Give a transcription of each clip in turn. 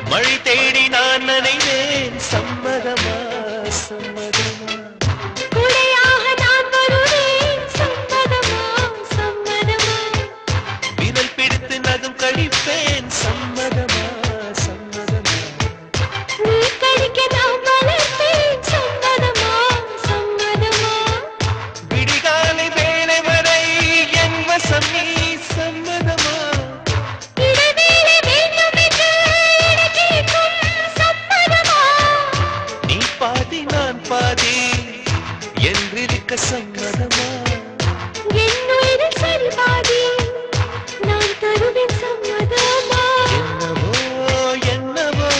மழை தேடி நான் நனைவேன் சம்மதமா சம்மதமா குடையாக நான் வருவேன் சம்மதமா சம்மதமா விரல் பிடித்து நகம் கழிப்பேன் சம்மதமா சம்மதமா நீ கடிக்க நான் வளர்ப்பேன் சம்மதமா சம்மதமா விடிகாலை வேலை வரை என் வசம் நீ சம்மதமா இடைவேளை வேண்டும் என்று கேட்கும் சம்மதமா நீ பாதி நான் பாதி என்றிருக்க சம்மதமா என் உயிரில் சரி பாதி நான் தருவேன் சம்மதமா என்னவோ என்னவோ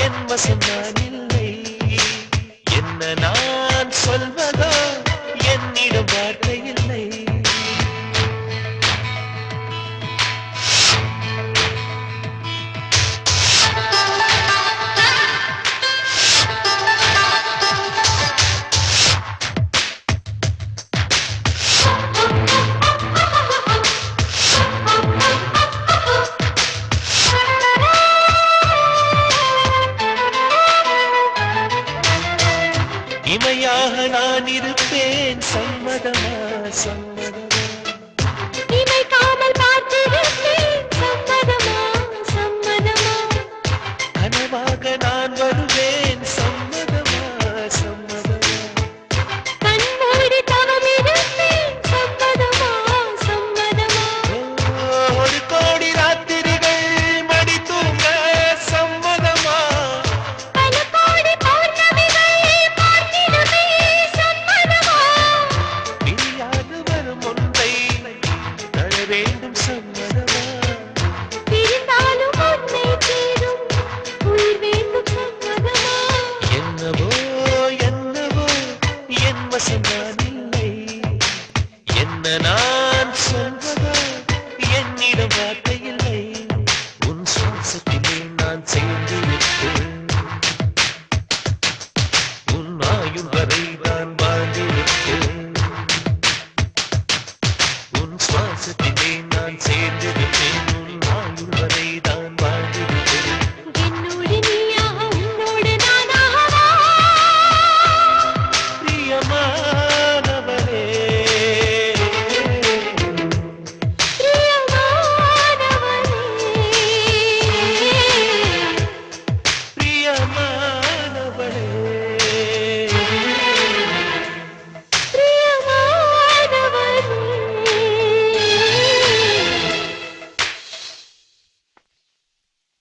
என் வசம் நான் இல்லை என்ன நான் சொல்வதோ என்னிடம் வார்த்தை இல்லை இமையாக நான் இருப்பேன் சம்மதமா சம்மதமா